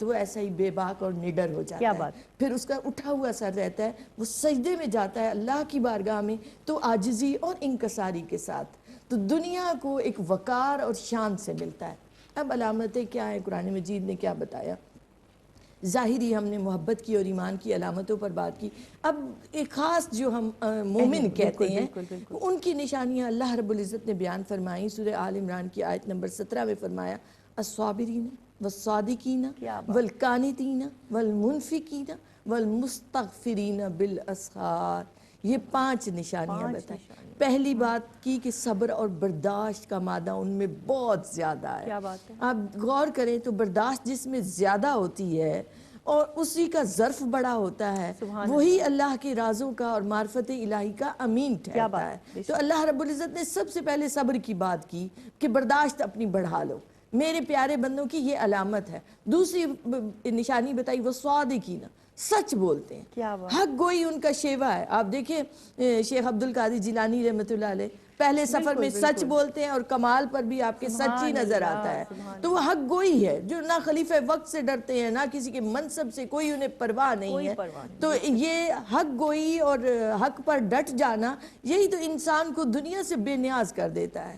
تو وہ ایسا ہی بے باک اور نڈر ہو جاتا ہے. پھر اس کا اٹھا ہوا سر رہتا ہے, وہ سجدے میں جاتا ہے اللہ کی بارگاہ میں تو عاجزی اور انکساری کے ساتھ, تو دنیا کو ایک وقار اور شان سے ملتا ہے. اب علامتیں کیا ہیں, قرآن مجید نے کیا بتایا. ظاہری ہم نے محبت کی اور ایمان کی علامتوں پر بات کی. اب ایک خاص جو ہم مومن کہتے ہیں ان کی نشانیاں اللہ رب العزت نے بیان فرمائی. سورہ آل عمران کی آیت نمبر 17 میں فرمایا الصابرین والصادقین والقانتین والمنفقین والمستغفرین بالاسحار. یہ 5 نشانیاں بتائیں. پہلی بات کی کہ صبر اور برداشت کا مادہ ان میں بہت زیادہ ہے. آپ غور کریں تو برداشت جس میں زیادہ ہوتی ہے اور اسی کا ظرف بڑا ہوتا ہے, وہی اللہ کے رازوں کا اور معرفت الہی کا امین ٹھہرتا ہے. تو اللہ رب العزت نے سب سے پہلے صبر کی بات کی کہ برداشت اپنی بڑھا لو. میرے پیارے بندوں کی یہ علامت ہے. دوسری نشانی بتائی وہ صادقین, سچ بولتے ہیں, حق گوئی ان کا شیوا ہے. آپ دیکھیں شیخ عبد القادر جیلانی رحمۃ اللہ علیہ پہلے سفر میں سچ بولتے ہیں اور کمال پر بھی آپ کے سچ ہی نظر آتا ہے. تو وہ حق گوئی ہے جو نہ خلیفہ وقت سے ڈرتے ہیں, نہ کسی کے منصب سے کوئی انہیں پرواہ نہیں ہے. تو یہ حق گوئی اور حق پر ڈٹ جانا, یہی تو انسان کو دنیا سے بے نیاز کر دیتا ہے.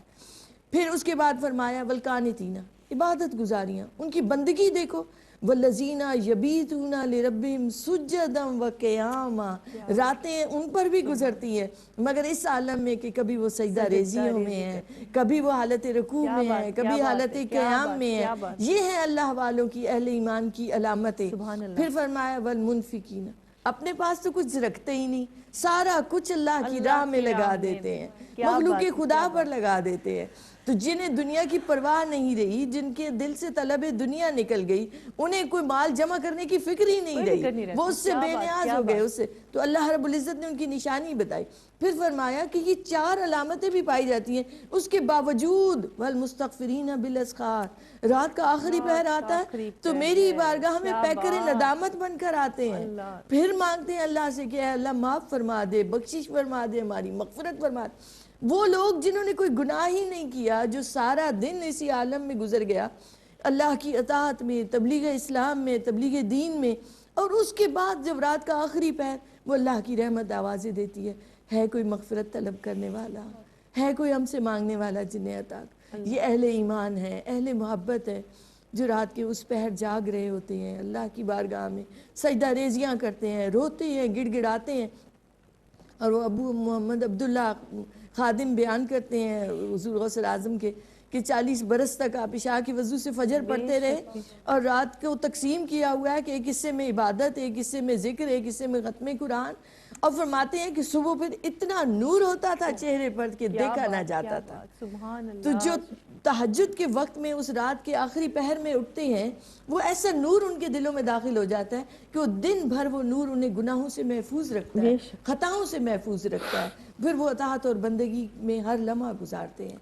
پھر اس کے بعد فرمایا والقانتین, عبادت گزاریاں, ان کی بندگی دیکھو. والذین یبیتون لربہم سجدا وقیاما, راتیں ان پر بھی گزرتی ہیں مگر اس عالم میں کہ کبھی وہ سجدہ ریزیوں میں ہیں, کبھی وہ حالت رکوع میں ہیں, کبھی حالت قیام میں ہیں. یہ ہے اللہ والوں کی, اہل ایمان کی علامتیں. پھر فرمایا والمنفقین, اپنے پاس تو کچھ رکھتے ہی نہیں, سارا کچھ اللہ کی راہ میں لگا دیتے ہیں, مخلوق خدا پر لگا دیتے ہیں. تو جنہیں دنیا کی پرواہ نہیں رہی, جن کے دل سے طلب دنیا نکل گئی, انہیں کوئی مال جمع کرنے کی فکر ہی نہیں رہی, وہ اس سے بے نیاز ہو گئے اس سے. تو اللہ رب العزت نے ان کی نشانی بتائی. پھر فرمایا کہ یہ 4 علامتیں بھی پائی جاتی ہیں, اس کے باوجود والمستغفرین بالاسحار, رات کا آخری پہر آتا ہے تو میری بارگاہ میں پیکر ندامت بن کر آتے ہیں, پھر مانگتے ہیں اللہ سے کہ اے اللہ معاف فرما دے, بخشش فرما دے, ہماری مغفرت فرما دے. وہ لوگ جنہوں نے کوئی گناہ ہی نہیں کیا, جو سارا دن اسی عالم میں گزر گیا اللہ کی اطاعت میں, تبلیغ اسلام میں, تبلیغ دین میں, اور اس کے بعد جب رات کا آخری پہر وہ اللہ کی رحمت آوازیں دیتی ہے کوئی مغفرت طلب کرنے والا, ہے کوئی ہم سے مانگنے والا جنہیں عطا. یہ اہل ایمان ہے, اہل محبت ہے, جو رات کے اس پہر جاگ رہے ہوتے ہیں, اللہ کی بارگاہ میں سجدہ ریزیاں کرتے ہیں, روتے ہیں, گڑ گڑاتے ہیں. اور وہ ابو محمد عبداللہ خادم بیان کرتے ہیں حضور غوث اعظم کے کہ 40 برس تک آپ عشاء کی وضو سے فجر پڑھتے رہے, اور رات کو تقسیم کیا ہوا ہے کہ ایک حصے میں عبادت, ایک حصے میں ذکر, ایک حصے میں ختم قرآن. اور فرماتے ہیں کہ صبح پھر اتنا نور ہوتا تھا چہرے پر کہ دیکھا نہ جاتا تھا. تو جو تہجد کے وقت میں اس رات کے آخری پہر میں اٹھتے ہیں, وہ ایسا نور ان کے دلوں میں داخل ہو جاتا ہے کہ وہ دن بھر وہ نور انہیں گناہوں سے محفوظ رکھتا ہے, خطاؤں سے محفوظ رکھتا ہے. پھر وہ اطاعت اور بندگی میں ہر لمحہ گزارتے ہیں.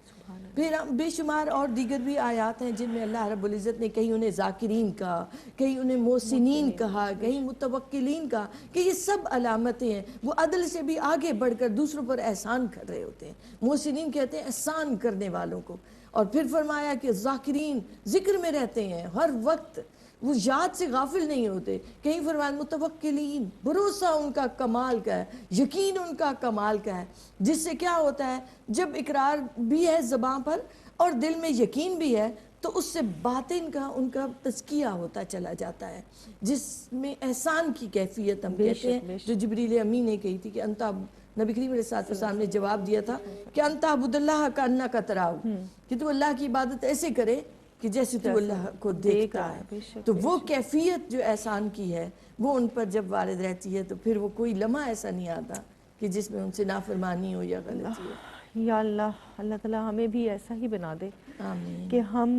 پھر بے شمار اور دیگر بھی آیات ہیں جن میں اللہ رب العزت نے کہیں انہیں ذاکرین کہا, کہیں انہیں محسنین کہا, کہیں متوکلین کہا, کہ یہ سب علامتیں ہیں. وہ عدل سے بھی آگے بڑھ کر دوسروں پر احسان کر رہے ہوتے ہیں. محسنین کہتے ہیں احسان کرنے والوں کو. اور پھر فرمایا کہ ذاکرین ذکر میں رہتے ہیں ہر وقت, وہ یاد سے غافل نہیں ہوتے. کہیں فرمایا متوکلین, بھروسہ ان کا کمال کا ہے, یقین ان کا کمال کا ہے. جس سے کیا ہوتا ہے, جب اقرار بھی ہے زبان پر اور دل میں یقین بھی ہے, تو اس سے باطن کا ان کا تزکیہ ہوتا چلا جاتا ہے, جس میں احسان کی کیفیت ہم کہتے ہیں, جو جبریل امین نے کہی تھی کہ انتا, نبی کریم علیہ السلام نے جواب دیا تھا کہ انتا عبد اللہ کا انک تراہ, کہ تو اللہ کی عبادت ایسے کرے کہ جیسے تو اللہ کو دیکھتا ہے. تو وہ کیفیت جو احسان کی ہے وہ ان پر جب وارد رہتی ہے, تو پھر وہ کوئی لمحہ ایسا نہیں آتا کہ جس میں ان سے نافرمانی ہو یا غلطی ہو. یا اللہ, اللہ تعالیٰ ہمیں بھی ایسا ہی بنا دے آمین. کہ ہم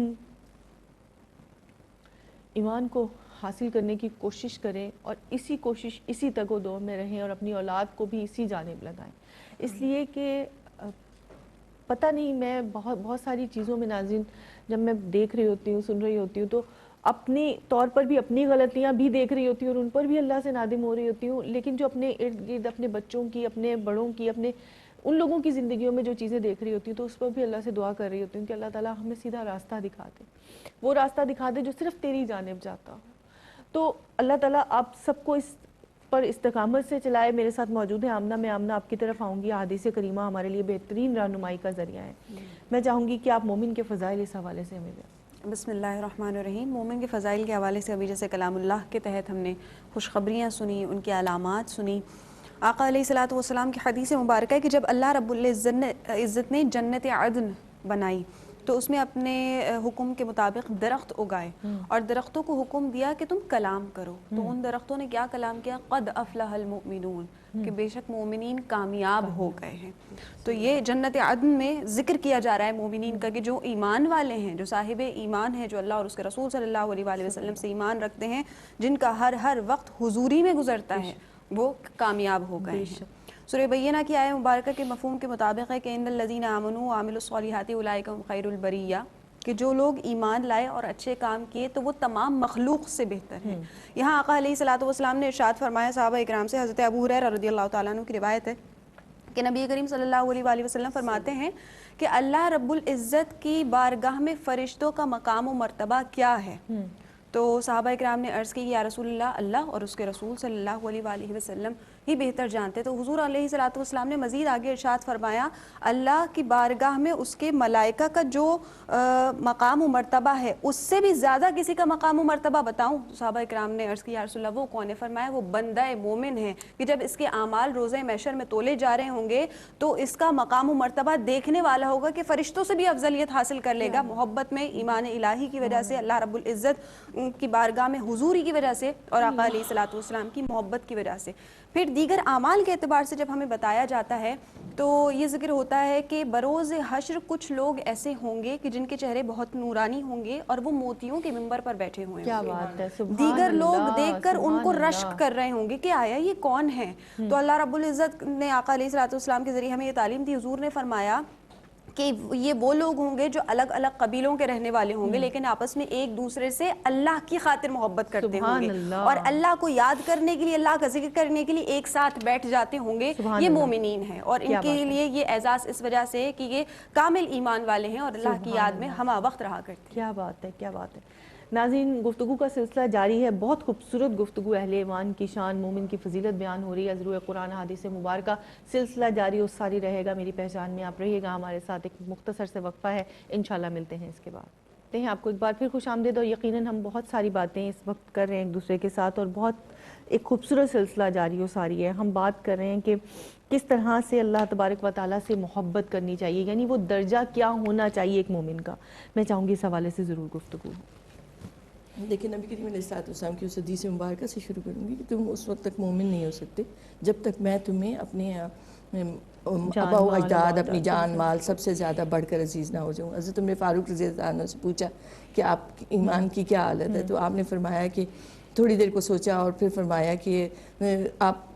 ایمان کو حاصل کرنے کی کوشش کریں, اور اسی کوشش, اسی تگ و دو میں رہیں, اور اپنی اولاد کو بھی اسی جانب لگائیں. اس لیے کہ پتہ نہیں, میں بہت ساری چیزوں میں ناظرین جب میں دیکھ رہی ہوتی ہوں, سن رہی ہوتی ہوں, تو اپنی طور پر بھی اپنی غلطیاں بھی دیکھ رہی ہوتی ہوں اور ان پر بھی اللہ سے نادم ہو رہی ہوتی ہوں. لیکن جو اپنے ارد گرد اپنے بچوں کی, اپنے بڑوں کی, اپنے ان لوگوں کی زندگیوں میں جو چیزیں دیکھ رہی ہوتی ہوں, تو اس پر بھی اللہ سے دعا کر رہی ہوتی ہوں کہ اللہ تعالیٰ ہمیں سیدھا راستہ دکھا دے, وہ راستہ دکھا دے جو صرف تیری جانب جاتا ہو, تو اللہ تعالیٰ آپ سب کو اس پر استقامت سے چلائے. میرے ساتھ موجود ہے آمنہ. میں آمنہ آپ کی طرف آؤں گی. احادیث کریمہ ہمارے لیے بہترین رہنمائی کا ذریعہ ہے. میں چاہوں گی کہ آپ مومن کے فضائل اس حوالے سے ہمیں دیں. بسم اللہ الرحمن الرحیم. مومن کے فضائل کے حوالے سے ابھی جیسے کلام اللہ کے تحت ہم نے خوشخبریاں سنی, ان کی علامات سنی. آقا علیہ الصلوۃ والسلام کی حدیث مبارکہ ہے کہ جب اللہ رب العزت نے جنت عدن بنائی تو اس میں اپنے حکم کے مطابق درخت اگائے اور درختوں کو حکم دیا کہ تم کلام کرو. تو ان درختوں نے کیا کلام کیا؟ قد افلح المؤمنون, کہ بے شک مومنین کامیاب ہو گئے ہیں. تو یہ جنت عدن میں ذکر کیا جا رہا ہے مومنین کا کہ جو ایمان والے ہیں, جو صاحب ایمان ہیں, جو اللہ اور اس کے رسول صلی اللہ علیہ وآلہ وسلم سے ایمان رکھتے ہیں, جن کا ہر وقت حضوری میں گزرتا ہے, وہ کامیاب ہو گئے ہیں. سورہ بینہ کی آیہ مبارکہ کے مفہوم کے مطابق ہے کہ ان الذین آمنوا وعملوا الصالحات اولئک هم خیر البریہ, کہ جو لوگ ایمان لائے اور اچھے کام کیے تو وہ تمام مخلوق سے بہتر ہیں. یہاں آقا علیہ الصلوۃ والسلام نے ارشاد فرمایا صحابہ اکرام سے, حضرت ابو ہریرہ رضی اللہ تعالیٰ عنہ کی روایت ہے کہ نبی کریم صلی اللہ علیہ وآلہ وسلم فرماتے ہیں کہ اللہ رب العزت کی بارگاہ میں فرشتوں کا مقام و مرتبہ کیا ہے؟ تو صحابہ اکرام نے عرض کی یا رسول اللہ, اللہ اور اس کے رسول صلی اللہ علیہ وآلہ وسلم ہی بہتر جانتے. تو حضور علیہ الصلوۃ والسلام نے مزید آگے ارشاد فرمایا اللہ کی بارگاہ میں اس کے ملائکہ کا جو مقام و مرتبہ ہے اس سے بھی زیادہ کسی کا مقام و مرتبہ بتاؤں؟ صحابہ اکرام نے عرض کی یا رسول اللہ وہ کون ہے؟ فرمایا وہ بندہ مومن ہے کہ جب اس کے اعمال روزہ محشر میں تولے جا رہے ہوں گے تو اس کا مقام و مرتبہ دیکھنے والا ہوگا کہ فرشتوں سے بھی افضلیت حاصل کر لے گا, محبت میں, ایمان الہی کی وجہ سے, اللہ رب العزت کی بارگاہ میں حضوری کی وجہ سے, اور آقا علیہ الصلوۃ والسلام کی محبت کی وجہ سے. پھر دیگر اعمال کے اعتبار سے جب ہمیں بتایا جاتا ہے تو یہ ذکر ہوتا ہے کہ بروز حشر کچھ لوگ ایسے ہوں گے کہ جن کے چہرے بہت نورانی ہوں گے اور وہ موتیوں کے منبر پر بیٹھے ہوئے کیا ہوں گے. بات ہے, سبحان دیگر لوگ اللہ, دیکھ کر ان کو سبحان رشک اللہ. کر رہے ہوں گے کہ آیا یہ کون ہے. تو اللہ رب العزت نے آقا علیہ الصلوۃ والسلام کے ذریعے ہمیں یہ تعلیم دی. حضور نے فرمایا کہ یہ وہ لوگ ہوں گے جو الگ الگ قبیلوں کے رہنے والے ہوں گے لیکن آپس میں ایک دوسرے سے اللہ کی خاطر محبت کرتے ہوں گے اور اللہ کو یاد کرنے کے لیے, اللہ کا ذکر کرنے کے لیے ایک ساتھ بیٹھ جاتے ہوں گے. یہ مومنین ہیں اور ان کے لیے یہ اعزاز اس وجہ سے ہے کہ یہ کامل ایمان والے ہیں اور اللہ کی یاد میں ہمہ وقت رہا کرتے ہیں. کیا بات ہے, کیا بات ہے. ناظرین, گفتگو کا سلسلہ جاری ہے. بہت خوبصورت گفتگو اہل ایمان کی شان, مومن کی فضیلت بیان ہو رہی ہے. ضرور قرآن حدیث مبارکہ سلسلہ جاری و ساری رہے گا. میری پہچان میں آپ رہیے گا ہمارے ساتھ. ایک مختصر سے وقفہ ہے, انشاءاللہ ملتے ہیں اس کے بعد. ہیں آپ کو ایک بار پھر خوش آمدید. اور یقیناً ہم بہت ساری باتیں اس وقت کر رہے ہیں ایک دوسرے کے ساتھ اور بہت ایک خوبصورت سلسلہ جاری و ساری ہے. ہم بات کر رہے ہیں کہ کس طرح سے اللہ تبارک و تعالیٰ سے محبت کرنی چاہیے, یعنی وہ درجہ کیا ہونا چاہیے ایک مومن کا. میں چاہوں گی اس حوالے سے ضرور گفتگو ہو. دیکھیں نبی کریم علیہ الصلوۃ والسلام کی اس حدیث مبارکہ سے شروع کروں گی کہ تم اس وقت تک مومن نہیں ہو سکتے جب تک میں تمہیں اپنے آبا و اجداد, اپنی جان مال سب سے زیادہ بڑھ کر عزیز نہ ہو جاؤں. حضرت عمر فاروق رضی اللہ عنہ سے پوچھا کہ آپ ایمان کی کیا حالت ہے, تو آپ نے فرمایا کہ تھوڑی دیر کو سوچا اور پھر فرمایا کہ آپ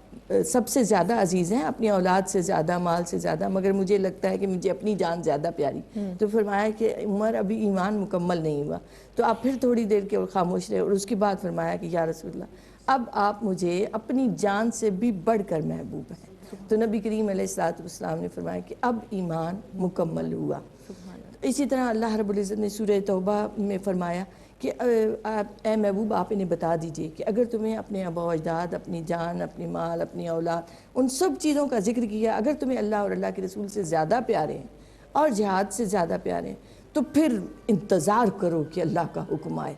سب سے زیادہ عزیز ہیں, اپنی اولاد سے زیادہ, مال سے زیادہ, مگر مجھے لگتا ہے کہ مجھے اپنی جان زیادہ پیاری. تو فرمایا کہ عمر ابھی ایمان مکمل نہیں ہوا. تو آپ پھر تھوڑی دیر کے خاموش رہے اور اس کے بعد فرمایا کہ یا رسول اللہ اب آپ مجھے اپنی جان سے بھی بڑھ کر محبوب ہیں. تو نبی کریم علیہ الصلوۃ والسلام نے فرمایا کہ اب ایمان مکمل ہوا. اسی طرح اللہ رب العزت نے سورہ توبہ میں فرمایا کہ اے محبوب آپ انہیں بتا دیجئے کہ اگر تمہیں اپنے آبا و اجداد, اپنی جان, اپنی مال, اپنی اولاد, ان سب چیزوں کا ذکر کیا, اگر تمہیں اللہ اور اللہ کے رسول سے زیادہ پیارے ہیں اور جہاد سے زیادہ پیارے ہیں تو پھر انتظار کرو کہ اللہ کا حکم آئے.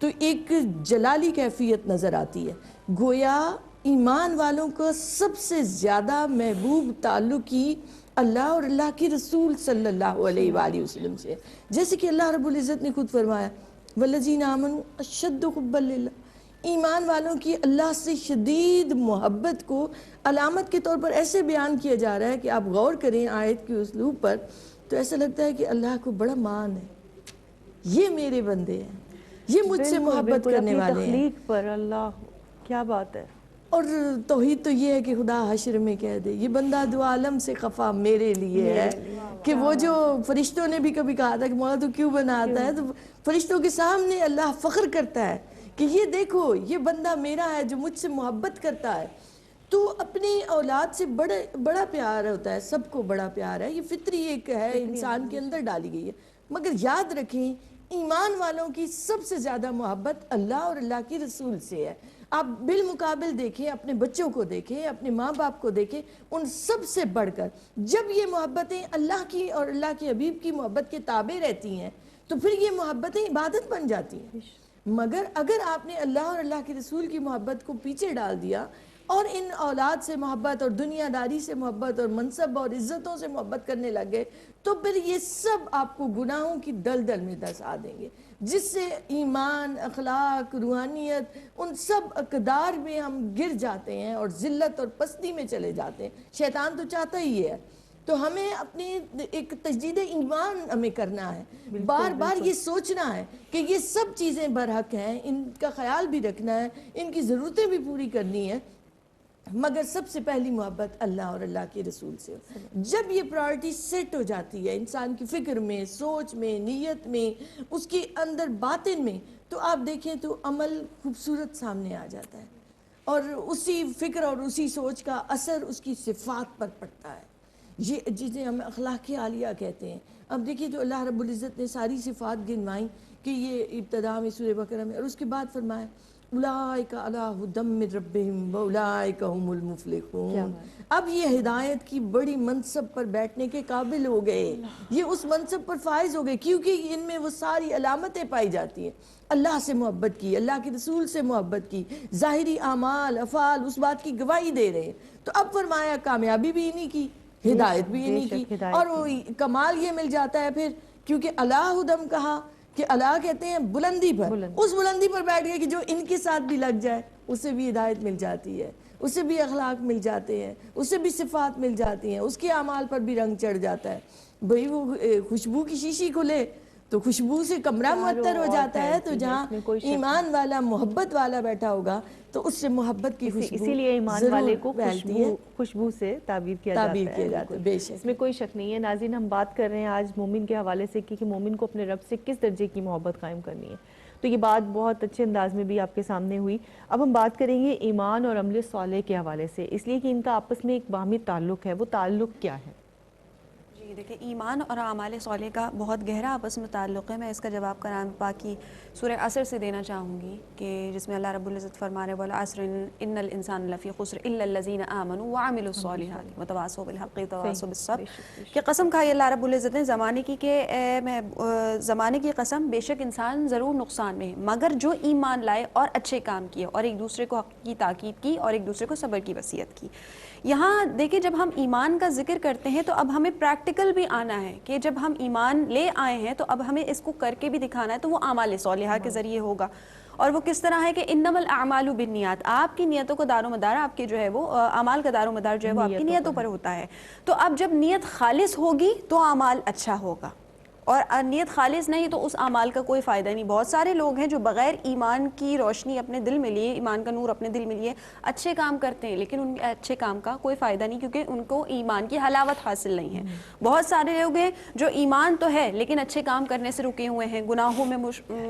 تو ایک جلالی کیفیت نظر آتی ہے. گویا ایمان والوں کا سب سے زیادہ محبوب تعلق ہی اللہ اور اللہ کے رسول صلی اللہ علیہ وآلہ وسلم سے, جیسے کہ اللہ رب العزت نے خود فرمایا والذین آمنوا اشد حبا للہ. ایمان والوں کی اللہ سے شدید محبت کو علامت کے طور پر ایسے بیان کیا جا رہا ہے کہ آپ غور کریں آیت کے اسلوب پر تو ایسا لگتا ہے کہ اللہ کو بڑا مان ہے, یہ میرے بندے ہیں, یہ مجھ سے محبت کرنے والے ہیں. تخلیق پر اللہ, کیا بات ہے. اور توحید تو یہ ہے کہ خدا حشر میں کہہ دے یہ بندہ دو عالم سے خفا میرے لیے ہے, کہ وہ جو فرشتوں نے بھی کبھی کہا تھا کہ مولا تو کیوں بناتا ہے, تو فرشتوں کے سامنے اللہ فخر کرتا ہے کہ یہ دیکھو یہ بندہ میرا ہے جو مجھ سے محبت کرتا ہے. تو اپنی اولاد سے بڑا پیار ہوتا ہے, سب کو بڑا پیار ہے, یہ فطری ایک ہے انسان کے اندر ڈالی گئی ہے. مگر یاد رکھیں ایمان والوں کی سب سے زیادہ محبت اللہ اور اللہ کی رسول سے ہے. آپ بالمقابل دیکھیں، اپنے بچوں کو دیکھیں، اپنے ماں باپ کو دیکھیں، ان سب سے بڑھ کر جب یہ محبتیں اللہ کی اور اللہ کے حبیب کی محبت کے تابع رہتی ہیں تو پھر یہ محبتیں عبادت بن جاتی ہیں. مگر اگر آپ نے اللہ اور اللہ کے رسول کی محبت کو پیچھے ڈال دیا اور ان اولاد سے محبت اور دنیا داری سے محبت اور منصب اور عزتوں سے محبت کرنے لگے تو پھر یہ سب آپ کو گناہوں کی دلدل میں دھسا دیں گے، جس سے ایمان، اخلاق، روحانیت، ان سب اقدار میں ہم گر جاتے ہیں اور ذلت اور پستی میں چلے جاتے ہیں. شیطان تو چاہتا ہی ہے. تو ہمیں اپنی ایک تجدید ایمان ہمیں کرنا ہے، بار بار یہ سوچنا ہے کہ یہ سب چیزیں برحق ہیں، ان کا خیال بھی رکھنا ہے، ان کی ضرورتیں بھی پوری کرنی ہے، مگر سب سے پہلی محبت اللہ اور اللہ کے رسول سے. جب یہ پرائرٹی سیٹ ہو جاتی ہے انسان کی فکر میں، سوچ میں، نیت میں، اس کے اندر باطن میں، تو آپ دیکھیں تو عمل خوبصورت سامنے آ جاتا ہے اور اسی فکر اور اسی سوچ کا اثر اس کی صفات پر پڑتا ہے، یہ جسے ہم اخلاق عالیہ کہتے ہیں. اب دیکھیے تو اللہ رب العزت نے ساری صفات گنوائیں کہ یہ ابتدا میں سورہ بقرہ میں، اور اس کے بعد فرمایا اولئک علی ھدی من ربہم واولئک ھم المفلحون. اب یہ ہدایت کی بڑی منصب پر بیٹھنے کے قابل ہو گئے، یہ اس منصب پر فائز ہو گئے کیونکہ ان میں وہ ساری علامتیں پائی جاتی ہیں. اللہ سے محبت کی، اللہ کے رسول سے محبت کی، ظاہری اعمال افعال اس بات کی گواہی دے رہے ہیں. تو اب فرمایا کامیابی بھی انہی کی، ہدایت بھی انہی کی، اور وہ کمال یہ مل جاتا ہے پھر کیونکہ اللہ ہدم کہا کہ اللہ کہتے ہیں بلندی پر، اس بلندی پر بیٹھ گئے کہ جو ان کے ساتھ بھی لگ جائے اسے بھی ہدایت مل جاتی ہے، اسے بھی اخلاق مل جاتے ہیں، اسے بھی صفات مل جاتی ہیں، اس کے اعمال پر بھی رنگ چڑھ جاتا ہے. بھئی وہ خوشبو کی شیشی کھلے تو خوشبو سے کمرہ معطر ہو جاتا ہے، تو جہاں ایمان والا محبت والا بیٹھا ہوگا تو اس سے محبت کی خوشبو اسی لیے ایمان والے کو پھیلتی ہے، خوشبو سے تعبیر کیا جاتا ہے. بے شک اس میں کوئی شک نہیں ہے. ناظرین، ہم بات کر رہے ہیں آج مومن کے حوالے سے کہ مومن کو اپنے رب سے کس درجے کی محبت قائم کرنی ہے. تو یہ بات بہت اچھے انداز میں بھی آپ کے سامنے ہوئی. اب ہم بات کریں گے ایمان اور عمل صالح کے حوالے سے، اس لیے کہ ان کا آپس میں ایک باہمی تعلق ہے. وہ تعلق کیا ہے؟ جی دیکھیں، ایمان اور اعمال صالح کا بہت گہرا آپس میں تعلق ہے. میں اس کا جواب قرآن پاک کی سورہ عصر سے دینا چاہوں گی کہ جس میں اللہ رب العزت فرما رہے والعصر ان الانسان لفی خسر الا الذین آمنوا وعملوا الصالحات وتواصوا بالحق وتواصوا بالصبر. کہ قسم کھائی اللہ رب العزت نے زمانے کی کہ زمانے کی قسم، بے شک انسان ضرور نقصان میں ہے مگر جو ایمان لائے اور اچھے کام کیے اور ایک دوسرے کو حق کی تاکید کی اور ایک دوسرے کو صبر کی وصیت کی. یہاں دیکھیں، جب ہم ایمان کا ذکر کرتے ہیں تو اب ہمیں پریکٹیکل بھی آنا ہے کہ جب ہم ایمان لے آئے ہیں تو اب ہمیں اس کو کر کے بھی دکھانا ہے، تو وہ اعمال صالحہ کے ذریعے ہوگا. اور وہ کس طرح ہے کہ انما الاعمال بالنیات، آپ کی نیتوں کو دار و مدار، آپ کے جو ہے وہ اعمال کا دار و مدار جو ہے وہ آپ کی نیتوں پر ہوتا ہے. تو اب جب نیت خالص ہوگی تو اعمال اچھا ہوگا، اور نیت خالص نہیں تو اس اعمال کا کوئی فائدہ نہیں. بہت سارے لوگ ہیں جو بغیر ایمان کی روشنی اپنے دل میں لیے، ایمان کا نور اپنے دل میں لیے اچھے کام کرتے ہیں، لیکن ان اچھے کام کا کوئی فائدہ نہیں کیونکہ ان کو ایمان کی حلاوت حاصل نہیں ہے. بہت سارے لوگ ہیں جو ایمان تو ہے لیکن اچھے کام کرنے سے رکے ہوئے ہیں، گناہوں میں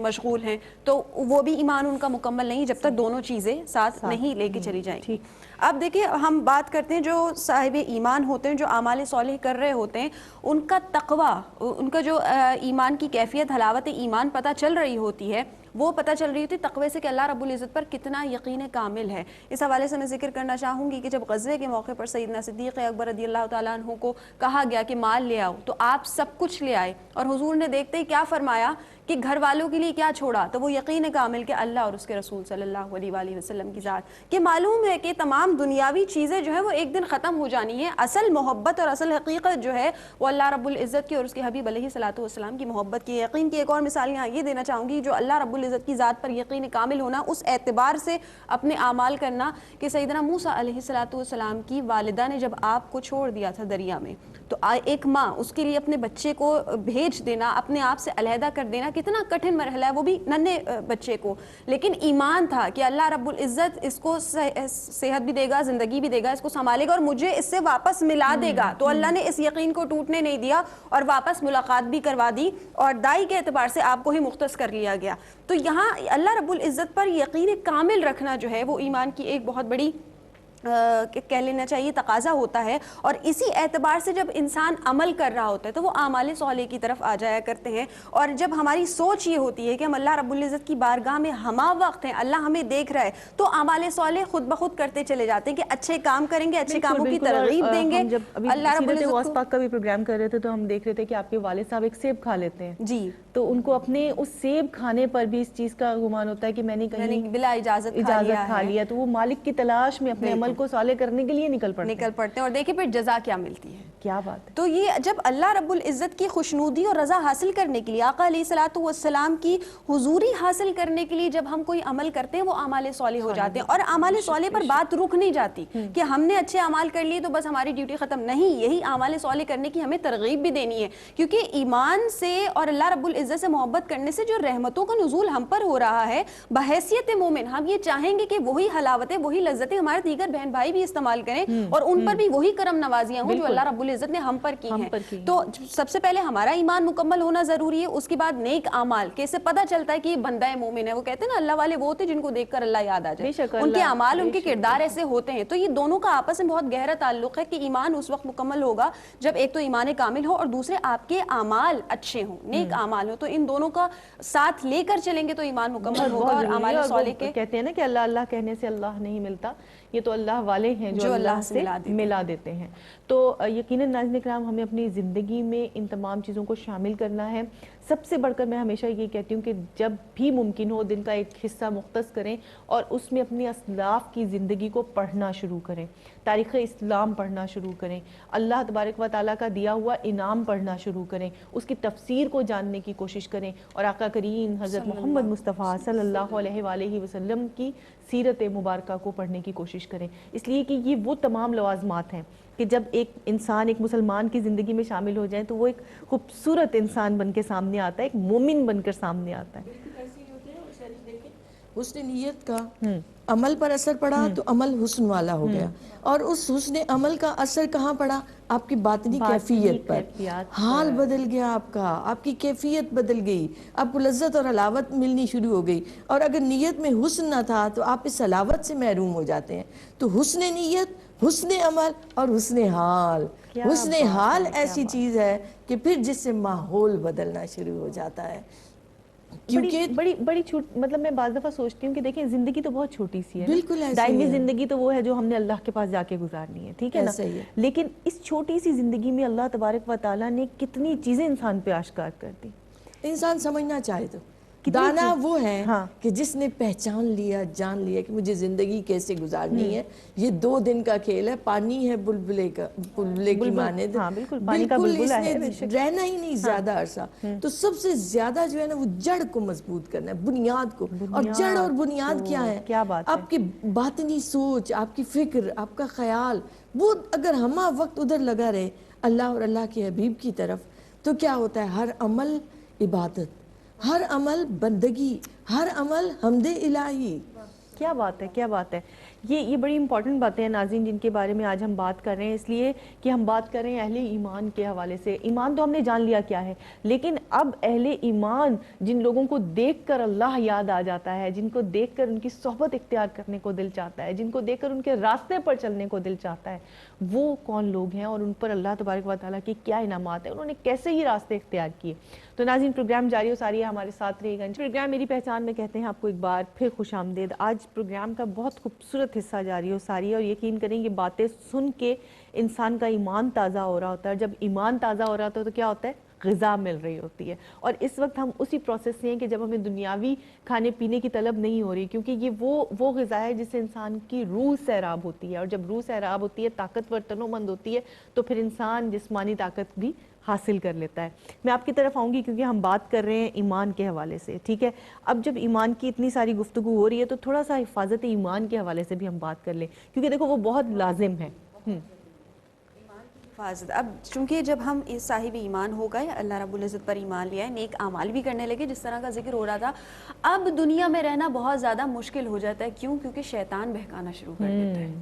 مشغول ہیں، تو وہ بھی ایمان ان کا مکمل نہیں جب تک دونوں چیزیں ساتھ نہیں لے کے چلی جائیں گی. اب دیکھیں، ہم بات کرتے ہیں جو صاحب ایمان ہوتے ہیں، جو اعمال صالح کر رہے ہوتے ہیں، ان کا تقوی، ان کا جو ایمان کی کیفیت، حلاوت ایمان پتہ چل رہی ہوتی ہے، وہ پتہ چل رہی ہوتی تقوی سے کہ اللہ رب العزت پر کتنا یقین کامل ہے. اس حوالے سے میں ذکر کرنا چاہوں گی کہ جب غزوے کے موقع پر سیدنا صدیق اکبر رضی اللہ تعالیٰ عنہ کو کہا گیا کہ مال لے آؤ، تو آپ سب کچھ لے آئے، اور حضور نے دیکھتے ہی کیا فرمایا کہ گھر والوں کے لیے کیا چھوڑا؟ تو وہ یقین کامل کہ اللہ اور اس کے رسول صلی اللہ علیہ وآلہ وسلم کی ذات. کہ معلوم ہے کہ تمام دنیاوی چیزیں جو ہیں وہ ایک دن ختم ہو جانی ہیں، اصل محبت اور اصل حقیقت جو ہے وہ اللہ رب العزت کی اور اس کے حبیب علیہ الصلوۃ والسلام کی محبت کی. یقین کی ایک اور مثال یہاں یہ دینا چاہوں گی، جو اللہ رب العزت کی ذات پر یقین کامل ہونا، اس اعتبار سے اپنے اعمال کرنا کہ سیدنا موسیٰ علیہ الصلوۃ والسلام کی والدہ نے جب آپ کو چھوڑ دیا تھا دریا میں، تو ایک ماں اس کے لیے اپنے بچے کو بھیج دینا، اپنے آپ سے علیحدہ کر دینا، کتنا کٹھن مرحلہ ہے، وہ بھی ننھے بچے کو. لیکن ایمان تھا کہ اللہ رب العزت اس کو صحت بھی دے گا، زندگی بھی دے گا، اس کو سنبھالے گا اور مجھے اس سے واپس ملا دے گا. تو اللہ نے اس یقین کو ٹوٹنے نہیں دیا اور واپس ملاقات بھی کروا دی، اور دائی کے اعتبار سے آپ کو ہی مختص کر لیا گیا. تو یہاں اللہ رب العزت پر یقین کامل رکھنا جو ہے وہ ایمان کی ایک بہت بڑی کہہ لینا چاہیے تقاضا ہوتا ہے، اور اسی اعتبار سے جب انسان عمل کر رہا ہوتا ہے تو وہ اعمال صالح کی طرف آ جایا کرتے ہیں. اور جب ہماری سوچ یہ ہوتی ہے کہ ہم اللہ رب العزت کی بارگاہ میں ہمہ وقت ہیں، اللہ ہمیں دیکھ رہا ہے، تو اعمال صالح خود بخود کرتے چلے جاتے ہیں کہ اچھے کام کریں گے، اچھے کاموں کی ترغیب دیں گے. ہم جب ابھی اللہ رب سیرت العزت غوث کو پاک کا بھی پروگرام کر رہے تھے تو ہم دیکھ رہے تھے کہ آپ کے والد صاحب ایک سیب کھا لیتے ہیں، جی تو ان کو اپنے اس سیب کھانے پر بھی اس چیز کا گمان ہوتا ہے کہ میں نے کہیں بلا اجازت کھا لیا، تو وہ مالک کی تلاش میں اپنے عمل کو صالح کرنے کے لیے نکل پڑتے ہیں. اور دیکھیں پھر جزا کیا ملتی ہے. کیا بات ہے. تو یہ جب اللہ رب العزت کی خوشنودی اور رضا حاصل کرنے کے لیے، آقا علیہ الصلوۃ والسلام کی حضوری حاصل کرنے کے لیے جب ہم کوئی عمل کرتے ہیں وہ اعمال صالح ہو جاتے ہیں. اور اعمال صالح پر بات رک نہیں جاتی کہ ہم نے اچھے اعمال کر لیے تو بس ہماری ڈیوٹی ختم. نہیں، یہی اعمال صالح کرنے کی ہمیں ترغیب بھی دینی ہے، کیونکہ ایمان سے اور اللہ رب العزت سے محبت کرنے سے جو رحمتوں کا نزول ہم پر ہو رہا ہے، بحیثیت مومن ہم یہ چاہیں گے کہ وہی حلاوتیں، وہی لذتیں ہمارے دیگر بہن بھائی بھی استعمال کریں اور ان پر بھی وہی کرم نوازیاں ہوں جو اللہ رب العزت نے ہم پر کی ہیں. تو سب سے پہلے ہمارا ایمان مکمل ہونا ضروری ہے، اس کے بعد نیک اعمال، کہ اس سے پتہ چلتا ہے کہ یہ بندہ مومن ہے. وہ کہتے ہیں نا اللہ والے وہ ہوتے ہیں جن کو دیکھ کر اللہ یاد آ جائے، ان کے اعمال، ان کے کردار ایسے ہوتے ہیں. تو یہ دونوں کا آپس میں بہت گہرا تعلق ہے کہ ایمان اس وقت مکمل ہوگا جب ایک تو ایمان کامل ہو اور دوسرے آپ کے اعمال اچھے ہوں، نیک اعمال ہو. تو ان دونوں کا ساتھ لے کر چلیں گے تو ایمان مکمل ہوگا. اور اعمال صالح کے کہتے ہیں نا کہ اللہ اللہ کہنے سے اللہ نہیں ملتا، یہ تو اللہ والے ہیں جو اللہ سے ملا دیتے ہیں. تو یقیناً ناظرین کرام ہمیں اپنی زندگی میں ان تمام چیزوں کو شامل کرنا ہے. سب سے بڑھ کر میں ہمیشہ یہ کہتی ہوں کہ جب بھی ممکن ہو دن کا ایک حصہ مختص کریں اور اس میں اپنی اسلاف کی زندگی کو پڑھنا شروع کریں، تاریخ اسلام پڑھنا شروع کریں، اللہ تبارک و تعالیٰ کا دیا ہوا انعام پڑھنا شروع کریں، اس کی تفسیر کو جاننے کی کوشش کریں اور آقا کریم حضرت محمد مصطفیٰ صلی اللہ علیہ وآلہ وسلم کی سیرت مبارکہ کو پڑھنے کی کوشش کریں. اس لیے کہ یہ وہ تمام لوازمات ہیں کہ جب ایک انسان ایک مسلمان کی زندگی میں شامل ہو جائیں تو وہ ایک خوبصورت انسان بن کے سامنے آتا ہے، ایک مومن بن کر سامنے آتا ہے. حسن نیت کا عمل پر اثر پڑا تو عمل حسن والا ہو گیا، اور اس حسن عمل کا اثر کہاں پڑا؟ آپ کی باطنی کیفیت پر. حال بدل گیا آپ کا، آپ کی کیفیت بدل گئی، آپ کو لذت اور حلاوت ملنی شروع ہو گئی. اور اگر نیت میں حسن نہ تھا تو آپ اس حلاوت سے محروم ہو جاتے ہیں. تو حسن نیت، حسن عمل اور حسن حال. حسن حال ایسی چیز ہے کہ پھر جس سے ماحول بدلنا شروع ہو جاتا ہے. بڑی مطلب میں بعض دفعہ سوچتی ہوں کہ دیکھیں زندگی تو بہت چھوٹی سی ہے، بالکل ایسے دائمی زندگی تو وہ ہے جو ہم نے اللہ کے پاس جا کے گزارنی ہے، ٹھیک ہے نا. لیکن اس چھوٹی سی زندگی میں اللہ تبارک و تعالیٰ نے کتنی چیزیں انسان پہ آشکار کر دی. انسان سمجھنا چاہے تو دانا وہ ہے کہ جس نے پہچان لیا، جان لیا کہ مجھے زندگی کیسے گزارنی ہے. یہ 2 دن کا کھیل ہے، پانی ہے بلبلے کی مانند، بالکل اس نے رہنا ہی نہیں زیادہ عرصہ. تو سب سے زیادہ جو ہے نا وہ جڑ کو مضبوط کرنا ہے، بنیاد کو. اور جڑ اور بنیاد کیا ہے؟ آپ کی باطنی سوچ، آپ کی فکر، آپ کا خیال، وہ اگر ہمہ وقت ادھر لگا رہے اللہ اور اللہ کے حبیب کی طرف، تو کیا ہوتا ہے؟ ہر عمل عبادت، ہر عمل بندگی، ہر عمل حمد الہی. کیا بات ہے، کیا بات ہے. یہ بڑی امپورٹنٹ باتیں ہیں ناظرین جن کے بارے میں آج ہم بات کر رہے ہیں، اس لیے کہ ہم بات کر رہے ہیں اہل ایمان کے حوالے سے. ایمان تو ہم نے جان لیا کیا ہے، لیکن اب اہل ایمان جن لوگوں کو دیکھ کر اللہ یاد آ جاتا ہے، جن کو دیکھ کر ان کی صحبت اختیار کرنے کو دل چاہتا ہے، جن کو دیکھ کر ان کے راستے پر چلنے کو دل چاہتا ہے، وہ کون لوگ ہیں اور ان پر اللہ تبارک و تعالیٰ کی کیا انعامات ہیں، انہوں نے کیسے یہ راستے اختیار کیے. تو ناظرین پروگرام جاری و ساری ہے، ہمارے ساتھ رہے گا. پروگرام میری پہچان میں کہتے ہیں آپ کو ایک بار پھر خوش آمدید. آج پروگرام کا بہت خوبصورت حصہ جاری و ساری ہے اور یقین کریں یہ باتیں سن کے انسان کا ایمان تازہ ہو رہا ہوتا ہے. جب ایمان تازہ ہو رہا ہوتا ہے تو کیا ہوتا ہے؟ غذا مل رہی ہوتی ہے. اور اس وقت ہم اسی پروسیس سے ہیں کہ جب ہمیں دنیاوی کھانے پینے کی طلب نہیں ہو رہی، کیونکہ یہ وہ غذا ہے جس سے انسان کی روح سیراب ہوتی ہے، اور جب روح سیراب ہوتی ہے، طاقتور تنومند ہوتی ہے، تو پھر انسان جسمانی طاقت بھی حاصل کر لیتا ہے. میں آپ کی طرف آؤں گی کیونکہ ہم بات کر رہے ہیں ایمان کے حوالے سے، ٹھیک ہے. اب جب ایمان کی اتنی ساری گفتگو ہو رہی ہے تو تھوڑا سا حفاظت ایمان کے حوالے سے بھی ہم بات کر لیں، کیونکہ دیکھو وہ بہت لازم ہے. حفاظت، اب چونکہ جب ہم اس صاحب ایمان ہو گئے، اللہ رب العزت پر ایمان لیا ہے، نیک اعمال بھی کرنے لگے جس طرح کا ذکر ہو رہا تھا، اب دنیا میں رہنا بہت زیادہ مشکل ہو جاتا ہے. کیوں؟ کیونکہ شیطان بہکانا شروع کر دیتا ہے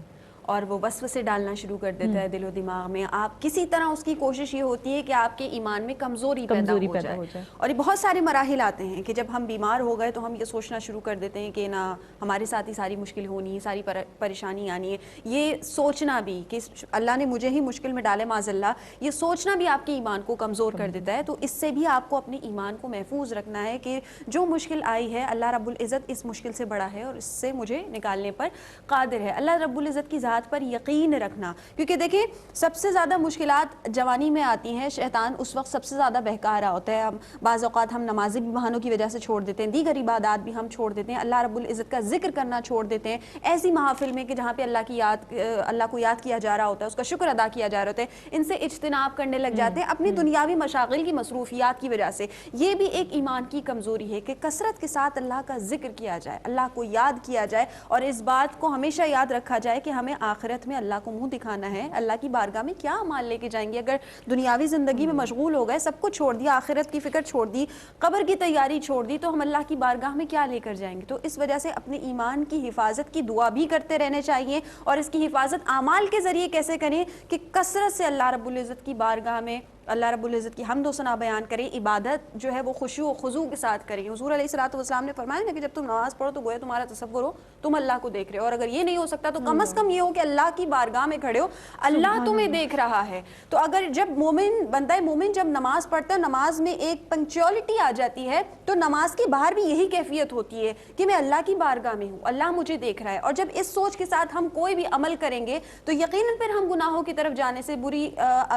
اور وہ وسوسے ڈالنا شروع کر دیتا ہے دل و دماغ میں. آپ کسی طرح اس کی کوشش یہ ہوتی ہے کہ آپ کے ایمان میں کمزوری پیدا ہو جائے. اور یہ بہت سارے مراحل آتے ہیں کہ جب ہم بیمار ہو گئے تو ہم یہ سوچنا شروع کر دیتے ہیں کہ نا ہمارے ساتھ ہی ساری مشکل ہونی ہے, ساری پریشانی آنی ہے. یہ سوچنا بھی کہ اللہ نے مجھے ہی مشکل میں ڈالے معاذ اللہ, یہ سوچنا بھی آپ کے ایمان کو کمزور کر دیتا ہے. تو اس سے بھی آپ کو اپنے ایمان کو محفوظ رکھنا ہے کہ جو مشکل آئی ہے اللہ رب العزت اس مشکل سے بڑا ہے اور اس سے مجھے نکالنے پر قادر ہے. اللہ رب العزت کی ذات پر یقین رکھنا, کیونکہ دیکھیں سب سے زیادہ مشکلات جوانی میں آتی ہیں, شیطان اس وقت سب سے زیادہ بہکا رہا ہوتا ہے. بعض اوقات ہم نمازی بھی بہانوں کی وجہ سے چھوڑ دیتے ہیں, دیگر عبادات بھی ہم چھوڑ دیتے ہیں, اللہ رب العزت کا ذکر کرنا چھوڑ دیتے ہیں ایسی محافل میں کہ جہاں پہ اللہ کو یاد کیا جا رہا ہوتا ہے, اس کا شکر ادا کیا جا رہا ہوتا ہے. ان سے اجتناب کرنے لگ جاتے ہیں اپنی دنیاوی مشاغل کی مصروفیات کی وجہ سے. یہ بھی ایک ایمان کی کمزوری ہے کہ کثرت کے ساتھ اللہ کا ذکر کیا جائے, اللہ کو یاد کیا جائے, اور اس بات کو ہمیشہ یاد رکھا جائے کہ ہمیں آخرت میں اللہ کو منہ دکھانا ہے. اللہ کی بارگاہ میں کیا اعمال لے کے جائیں گے؟ اگر دنیاوی زندگی میں مشغول ہو گئے, سب کچھ چھوڑ دیا, آخرت کی فکر چھوڑ دی, قبر کی تیاری چھوڑ دی, تو ہم اللہ کی بارگاہ میں کیا لے کر جائیں گے؟ تو اس وجہ سے اپنے ایمان کی حفاظت کی دعا بھی کرتے رہنے چاہیے. اور اس کی حفاظت اعمال کے ذریعے کیسے کریں کہ کثرت سے اللہ رب العزت کی بارگاہ میں اللہ رب العزت کی حمد و ثنا بیان کریں, عبادت جو ہے وہ خشوع و خضوع کے ساتھ کریں. حضور علیہ الصلوۃ والسلام نے فرمایا نا کہ جب تم نماز پڑھو تو گویا تمہارا تصور ہو تم اللہ کو دیکھ رہے ہو, اور اگر یہ نہیں ہو سکتا تو کم از کم یہ ہو کہ اللہ کی بارگاہ میں کھڑے ہو, اللہ تمہیں دیکھ رہا ہے. تو اگر جب بندہ مومن جب نماز پڑھتا ہے, نماز میں ایک پنکچوالٹی آ جاتی ہے, تو نماز کے باہر بھی یہی کیفیت ہوتی ہے کہ میں اللہ کی بارگاہ میں ہوں, اللہ مجھے دیکھ رہا ہے. اور جب اس سوچ کے ساتھ ہم کوئی بھی عمل کریں گے تو یقیناً پھر ہم گناہوں کی طرف جانے سے, بری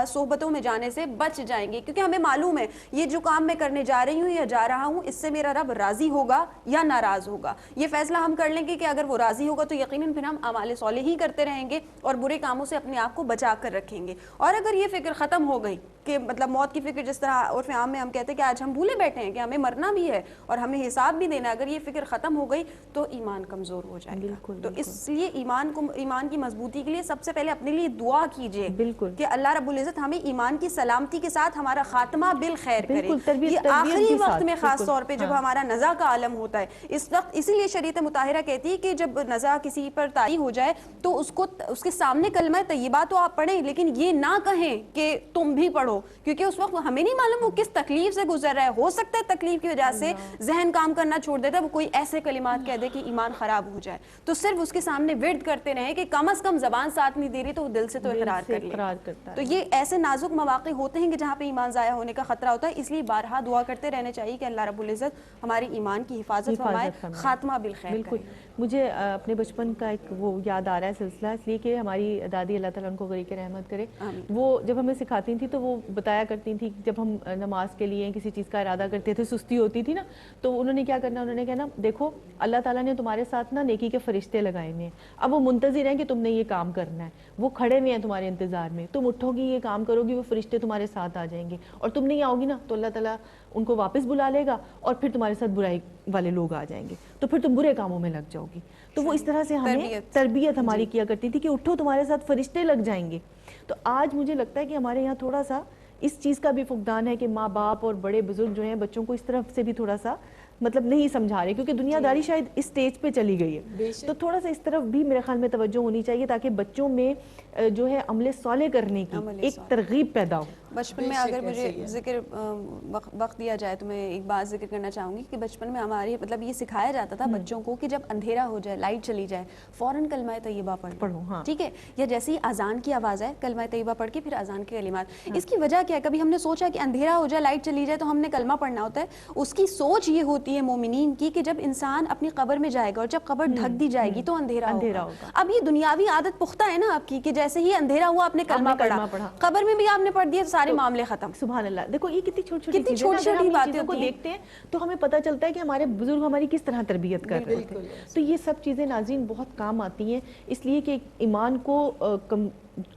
صحبتوں میں جانے سے بچ جائیں گے, کیونکہ ہمیں معلوم ہے یہ جو کام میں کرنے جا رہی ہوں یا جا رہا ہوں, اس سے میرا رب راضی ہوگا یا ناراض ہوگا. یہ فیصلہ ہم کر لیں گے کہ اگر وہ راضی ہوگا تو یقیناً پھر ہم اعمال صالح ہی کرتے رہیں گے اور برے کاموں سے اپنے آپ کو بچا کر رکھیں گے. اور اگر یہ فکر ختم ہو گئی کہ مطلب موت کی فکر, جس طرح عرف عام میں ہم کہتے ہیں کہ آج ہم بھولے بیٹھے ہیں کہ ہمیں مرنا بھی ہے اور ہمیں حساب بھی دینا ہے, اگر یہ فکر ختم ہو گئی تو ایمان کمزور ہو جائے گا. تو اس لیے ایمان کی مضبوطی کے لیے سب سے پہلے اپنے لیے دعا کیجیے کہ اللہ رب العزت ہمیں ایمان کی سلامتی کے ساتھ ہمارا خاتمہ بالخیر کرے. یہ آخری وقت میں خاص طور پہ جب ہمارا نزا کا عالم ہوتا ہے, اس وقت اسی لیے شریعت مطہرہ کہتی ہے کہ جب نزا کسی پر طاری ہو جائے تو اس کے سامنے کلمہ طیبہ تو آپ پڑھیں, لیکن یہ نہ کہیں کہ تم بھی پڑھو, کیونکہ اس وقت ہمیں نہیں معلوم وہ کس تکلیف سے گزر رہا ہے. ہو سکتا ہے تکلیف کی وجہ سے ذہن کام کرنا چھوڑ دیتا ہے, وہ کوئی ایسے کلمات کہہ دے کہ ایمان خراب ہو جائے. تو صرف اس کے سامنے ورد کرتے رہیں کہ کم از کم زبان ساتھ نہیں دے رہی تو وہ دل سے تو اقرار کر لے. تو یہ ایسے نازک مواقع ہوتے ہیں کہ جہاں پہ ایمان ضائع ہونے کا خطرہ ہوتا ہے, اس لیے بارہا دعا کرتے رہنے چاہیے کہ اللہ رب العزت ہمارے ایمان کی حفاظت فرمائے, خاتمہ بالخیر. بالکل. مجھے اپنے بچپن کا ایک وہ یاد آ رہا ہے سلسلہ, اس لیے کہ ہماری دادی اللہ تعالیٰ ان کو غریق رحمت کرے, وہ جب ہمیں سکھاتی تھیں تو وہ بتایا کرتی تھیں جب ہم نماز کے لیے کسی چیز کا ارادہ کرتے تھے, سستی ہوتی تھی نا, تو انہوں نے کیا کرنا, انہوں نے کہنا دیکھو اللہ تعالیٰ نے تمہارے ساتھ نا نیکی کے فرشتے لگائے ہوئے ہیں, اب وہ منتظر ہیں کہ تم نے یہ کام کرنا ہے, وہ کھڑے ہوئے ہیں تمہارے انتظار میں, تم اٹھو گی یہ کام کرو گی وہ فرشتے تمہارے ساتھ آ جائیں گے, اور تم نہیں آؤ گی نا تو اللہ تعالیٰ ان کو واپس بلا لے گا اور پھر تمہارے ساتھ برائی والے لوگ آ جائیں گے, تو پھر تم برے کاموں میں لگ جاؤ گی. تو وہ اس طرح سے ہمیں تربیت ہماری کیا کرتی تھی کہ اٹھو تمہارے ساتھ فرشتے لگ جائیں گے. تو آج مجھے لگتا ہے کہ ہمارے یہاں تھوڑا سا اس چیز کا بھی فقدان ہے کہ ماں باپ اور بڑے بزرگ جو ہیں بچوں کو اس طرف سے بھی تھوڑا سا مطلب نہیں سمجھا رہے, کیونکہ دنیا داری شاید اس سٹیج پہ چلی گئی ہے. تو تھوڑا سا اس طرف بھی میرے خیال میں توجہ ہونی چاہیے تاکہ بچوں میں جو ہے عمل صالح کرنے کی ایک ترغیب پیدا ہو. بچپن میں اگر مجھے ذکر وقت دیا جائے تو میں ایک بات ذکر کرنا چاہوں گی کہ بچپن میں ہمارے مطلب یہ سکھایا جاتا تھا بچوں کو کہ جب اندھیرا ہو جائے, لائٹ چلی جائے, فوراً کلمہ طیبہ پڑھو, ٹھیک ہے, یا جیسے ہی اذان کی آواز ہے کلمہ طیبہ پڑھ کے پھر اذان کے کلمات. اس کی وجہ کیا ہے, کبھی ہم نے سوچا کہ اندھیرا ہو جائے, لائٹ چلی جائے تو ہم نے کلمہ پڑھنا ہوتا ہے؟ اس کی سوچ یہ ہوتی ہے مومنین کی کہ جب انسان اپنی قبر میں جائے گا اور جب قبر ڈھک دی جائے گی تو اندھیرا ہوگا. اب یہ دنیاوی عادت پختہ ہے نا آپ کی کہ جیسے ہی اندھیرا ہوا آپ نے کلمہ پڑھا, قبر میں بھی آپ نے پڑھ دیا تو سارے معاملے ختم. سبحان اللہ. دیکھو یہ کتنی چھوٹی چھوٹی باتیں کو دیکھتے ہیں تو ہمیں پتہ چلتا ہے کہ ہمارے بزرگ ہماری کس طرح تربیت کر رہے تھے. تو یہ سب چیزیں ناظرین بہت کام آتی ہیں, اس لیے کہ ایمان کو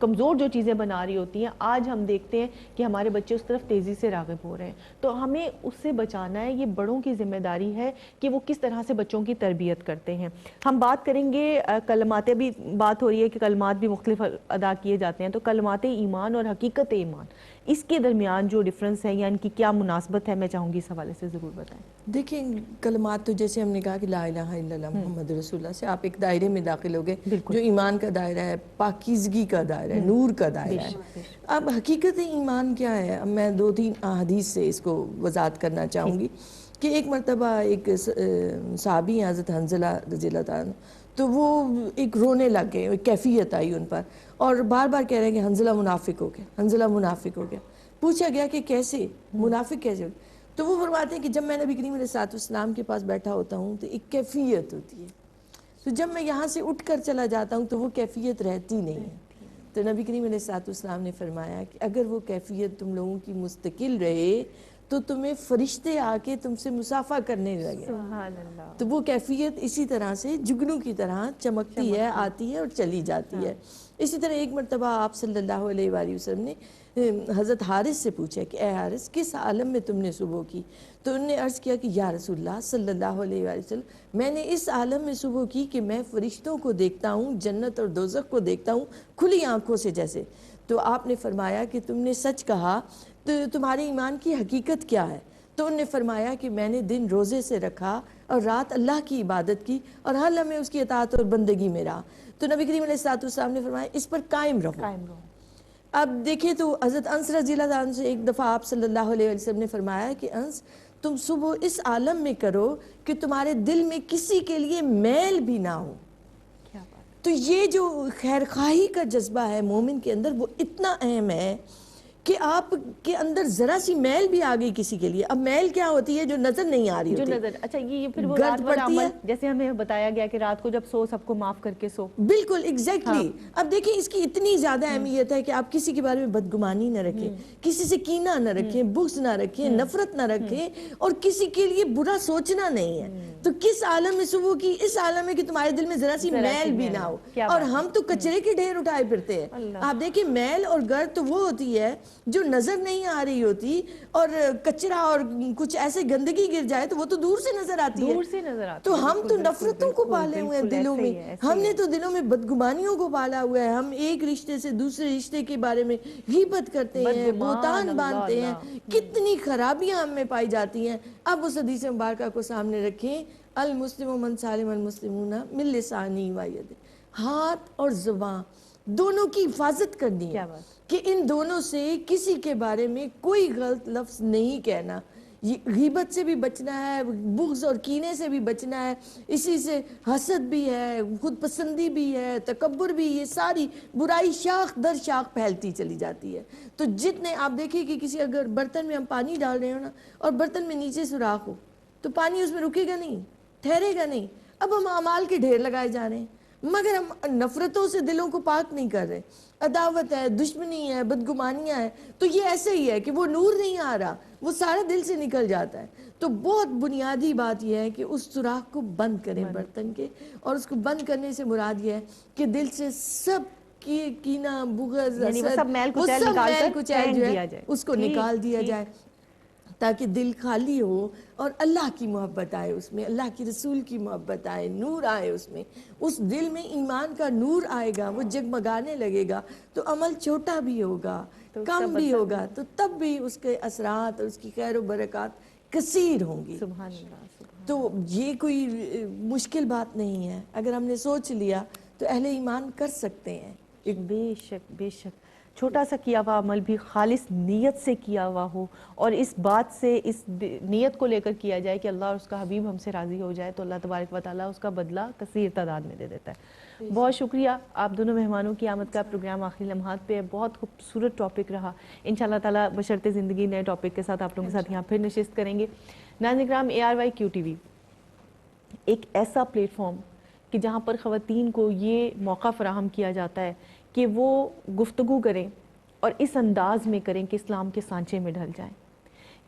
کمزور جو چیزیں بنا رہی ہوتی ہیں، آج ہم دیکھتے ہیں کہ ہمارے بچے اس طرف تیزی سے راغب ہو رہے ہیں. تو ہمیں اس سے بچانا ہے. یہ بڑوں کی ذمہ داری ہے کہ وہ کس طرح سے بچوں کی تربیت کرتے ہیں. ہم بات کریں گے کلمات، بھی بات ہو رہی ہے کہ کلمات بھی مختلف ادا کیے جاتے ہیں. تو کلمات ایمان اور حقیقت ایمان، اس کے درمیان جو ڈفرنس ہے یا ان کی کیا مناسبت ہے، میں چاہوں گی اس حوالے سے ضرور بتائیں. دیکھیں کلمات تو جیسے ہم نے کہا کہ لا الہ الا اللہ محمد رسول اللہ سے آپ ایک دائرے میں داخل ہو گئے جو ایمان کا دائرہ ہے، پاکیزگی کا دائرہ ہے، نور کا دائرہ ہے. اب حقیقت ایمان کیا ہے؟ اب میں 2-3 احادیث سے اس کو وضاحت کرنا چاہوں گی کہ ایک مرتبہ ایک صحابی حضرت حنظلہ رضی اللہ عنہ، تو وہ ایک رونے لگ گئے، ایک کیفیت آئی ان پر اور بار بار کہہ رہے ہیں کہ حنظلہ منافق ہو گیا، حنظلہ منافق ہو گیا. پوچھا گیا کہ کیسے منافق کیسے ہو گیا؟ تو وہ فرماتے ہیں کہ جب میں نبی کریم علیہ السلام کے پاس بیٹھا ہوتا ہوں تو ایک کیفیت ہوتی ہے، تو جب میں یہاں سے اٹھ کر چلا جاتا ہوں تو وہ کیفیت رہتی نہیں ہے. تو نبی کریم علیہ السلام نے فرمایا کہ اگر وہ کیفیت تم لوگوں کی مستقل رہے تو تمہیں فرشتے آ کے تم سے مصافحہ کرنے لگے. سبحان اللہ. تو وہ کیفیت اسی طرح سے جگنوں کی طرح چمکتی ہے، آتی ہے اور چلی جاتی ہے. اسی طرح ایک مرتبہ آپ صلی اللہ علیہ وآلہ وسلم نے حضرت حارث سے پوچھا کہ اے حارث کس عالم میں تم نے صبح کی؟ تو انہوں نے عرض کیا کہ یا رسول اللہ صلی اللہ علیہ وآلہ وسلم میں نے اس عالم میں صبح کی کہ میں فرشتوں کو دیکھتا ہوں، جنت اور دوزخ کو دیکھتا ہوں کھلی آنکھوں سے جیسے. تو آپ نے فرمایا کہ تم نے سچ کہا، تو تمہارے ایمان کی حقیقت کیا ہے؟ تو انہوں نے فرمایا کہ میں نے دن روزے سے رکھا اور رات اللہ کی عبادت کی اور ہر لمحے اس کی اطاعت اور بندگی میں رہا. تو نبی کریم علیہ السلام نے فرمایا اس پر قائم رہو. اب دیکھیں تو حضرت انس رضی اللہ عنہ سے ایک دفعہ آپ صلی اللہ علیہ وسلم نے فرمایا کہ انس تم صبح اس عالم میں کرو کہ تمہارے دل میں کسی کے لیے میل بھی نہ ہو. تو یہ جو خیر خواہی کا جذبہ ہے مومن کے اندر وہ اتنا اہم ہے کہ آپ کے اندر ذرا سی میل بھی آ گئی کسی کے لیے. اب میل کیا ہوتی ہے؟ جو نظر نہیں آ رہی ہوتی، جو نظر. اچھا یہ پھر وہ رات والا عمل جیسے ہمیں بتایا گیا کہ رات کو جب سو سب کو معاف کر کے سو. بالکل ایگزیکٹلی. اب دیکھیں اس کی اتنی زیادہ اہمیت ہے کہ آپ کسی کے بارے میں بدگمانی نہ رکھیں، کسی سے کینہ نہ رکھیں، بغض نہ رکھیں، نفرت نہ رکھیں اور کسی کے لیے برا سوچنا نہیں ہے. تو کس عالم میں صبح کی؟ اس عالم میں کہ تمہارے دل میں ذرا سی میل بھی نہ ہو. اور ہم تو کچرے کے ڈھیر اٹھائے پھرتے ہیں. آپ دیکھیں میل اور گرد تو وہ ہوتی ہے جو نظر نہیں آ رہی ہوتی، اور کچرا اور کچھ ایسے گندگی گر جائے تو وہ تو دور سے نظر آتی ہے. دور سے نظر آتی ہے. تو ہم تو نفرتوں کو پالے ہوئے ہیں دلوں میں، ہم نے تو دلوں میں بدگمانیوں کو پالا ہوا ہے. ہم ایک رشتے سے دوسرے رشتے کے بارے میں غیبت کرتے ہیں، بہتان باندھتے ہیں، کتنی خرابیاں ہم میں پائی جاتی ہیں. اب اس حدیث مبارکہ کو سامنے رکھیں، المسلم من سالم المسلمون من لسانہ و یدہ. ہاتھ اور زبان دونوں کی حفاظت کرنی ہے کہ ان دونوں سے کسی کے بارے میں کوئی غلط لفظ نہیں کہنا. غیبت سے بھی بچنا ہے، بغض اور کینے سے بھی بچنا ہے، اسی سے حسد بھی ہے، خود پسندی بھی ہے، تکبر بھی. یہ ساری برائی شاخ در شاخ پھیلتی چلی جاتی ہے. تو جتنے آپ دیکھیں کہ کسی اگر برتن میں ہم پانی ڈال رہے ہو نا اور برتن میں نیچے سوراخ ہو تو پانی اس میں رکے گا نہیں، ٹھہرے گا نہیں. اب ہم اعمال کے ڈھیر لگائے جا رہے ہیں مگر ہم نفرتوں سے دلوں کو پاک نہیں کر رہے. عداوت ہے، دشمنی ہے، بدگمانیاں ہیں. تو یہ ایسے ہی ہے کہ وہ نور نہیں آ رہا، وہ سارا دل سے نکل جاتا ہے. تو بہت بنیادی بات یہ ہے کہ اس سوراخ کو بند کریں برتن کے. اور اس کو بند کرنے سے مراد یہ ہے کہ دل سے سب کی کینہ، بغض، وہ سب میل کچیل جو ہے اس کو نکال دیا جائے تاکہ دل خالی ہو اور اللہ کی محبت آئے اس میں، اللہ کی رسول کی محبت آئے، نور آئے اس میں. اس دل میں ایمان کا نور آئے گا، وہ جگمگانے لگے گا تو عمل چھوٹا بھی ہوگا، کم بھی ہوگا تو تب بھی اس کے اثرات اور اس کی خیر و برکات کثیر ہوں گی. سبحان اللہ. تو یہ کوئی مشکل بات نہیں ہے. اگر ہم نے سوچ لیا تو اہل ایمان کر سکتے ہیں. بے شک بے شک. چھوٹا سا کیا ہوا عمل بھی خالص نیت سے کیا ہوا ہو اور اس بات سے، اس نیت کو لے کر کیا جائے کہ اللہ اور اس کا حبیب ہم سے راضی ہو جائے، تو اللہ تبارک و تعالیٰ اس کا بدلہ کثیر تعداد میں دے دیتا ہے. بہت شکریہ آپ دونوں مہمانوں کی آمد کا. پروگرام آخری لمحات پہ بہت خوبصورت ٹاپک رہا. انشاءاللہ تعالیٰ بشرط زندگی نئے ٹاپک کے ساتھ آپ لوگوں کے ساتھ یہاں پھر نشست کریں گے. ناظرین اکرام، ARY QTV ایک ایسا پلیٹ فارم کہ جہاں پر خواتین کو یہ موقع فراہم کیا جاتا ہے کہ وہ گفتگو کریں اور اس انداز میں کریں کہ اسلام کے سانچے میں ڈھل جائیں.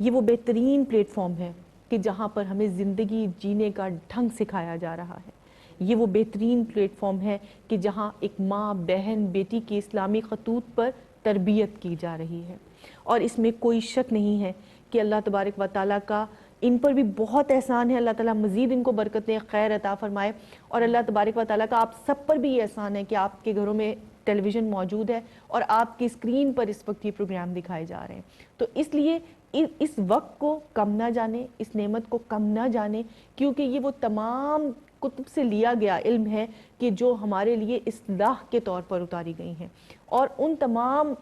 یہ وہ بہترین پلیٹ فارم ہے کہ جہاں پر ہمیں زندگی جینے کا ڈھنگ سکھایا جا رہا ہے. یہ وہ بہترین پلیٹ فارم ہے کہ جہاں ایک ماں بہن بیٹی کی اسلامی خطوط پر تربیت کی جا رہی ہے، اور اس میں کوئی شک نہیں ہے کہ اللہ تبارک و تعالیٰ کا ان پر بھی بہت احسان ہے. اللہ تعالیٰ مزید ان کو برکتیں خیر عطا فرمائے. اور اللہ تبارک و تعالیٰ کا آپ سب پر بھی یہ احسان ہے کہ آپ کے گھروں میں ٹیلی ویژن موجود ہے اور آپ کی اسکرین پر اس وقت یہ پروگرام دکھائے جا رہے ہیں. تو اس لیے اس وقت کو کم نہ جانے، اس نعمت کو کم نہ جانے، کیونکہ یہ وہ تمام کتب سے لیا گیا علم ہے کہ جو ہمارے لیے اصلاح کے طور پر اتاری گئی ہیں، اور ان تمام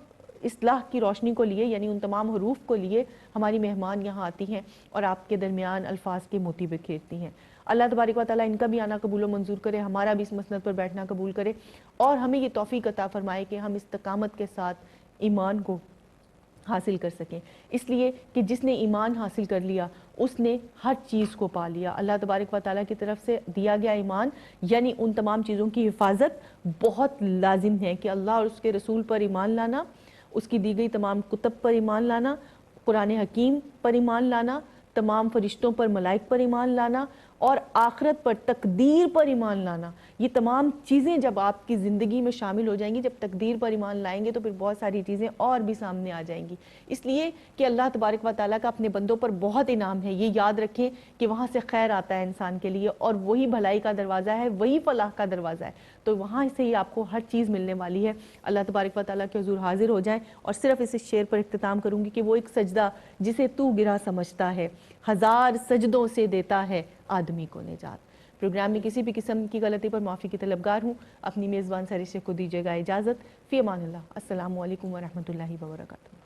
اصلاح کی روشنی کو لیے، یعنی ان تمام حروف کو لیے ہماری مہمان یہاں آتی ہیں اور آپ کے درمیان الفاظ کے موتی بکھیرتی ہیں. اللہ تبارک و تعالیٰ ان کا بھی آنا قبول و منظور کرے، ہمارا بھی اس مسند پر بیٹھنا قبول کرے، اور ہمیں یہ توفیق عطا فرمائے کہ ہم استقامت کے ساتھ ایمان کو حاصل کر سکیں. اس لیے کہ جس نے ایمان حاصل کر لیا اس نے ہر چیز کو پا لیا. اللہ تبارک و تعالیٰ کی طرف سے دیا گیا ایمان یعنی ان تمام چیزوں کی حفاظت بہت لازم ہے کہ اللہ اور اس کے رسول پر ایمان لانا، اس کی دی گئی تمام کتب پر ایمان لانا، قرآن حکیم پر ایمان لانا، تمام فرشتوں پر، ملائک پر ایمان لانا، اور آخرت پر، تقدیر پر ایمان لانا. یہ تمام چیزیں جب آپ کی زندگی میں شامل ہو جائیں گی، جب تقدیر پر ایمان لائیں گے تو پھر بہت ساری چیزیں اور بھی سامنے آ جائیں گی. اس لیے کہ اللہ تبارک و تعالیٰ کا اپنے بندوں پر بہت انعام ہے. یہ یاد رکھیں کہ وہاں سے خیر آتا ہے انسان کے لیے، اور وہی بھلائی کا دروازہ ہے، وہی فلاح کا دروازہ ہے. تو وہاں سے ہی آپ کو ہر چیز ملنے والی ہے. اللہ تبارک و تعالیٰ کے حضور حاضر ہو جائیں، اور صرف اس شعر پر اختتام کروں گی کہ وہ ایک سجدہ جسے تو گرا سمجھتا ہے، ہزار سجدوں سے دیتا ہے آدمی کو نجات. پروگرام میں کسی بھی قسم کی غلطی پر معافی کی طلبگار ہوں. اپنی میزبان سرش کو دیجیے گا اجازت. فی امان اللہ. السلام علیکم ورحمۃ اللہ وبرکاتہ.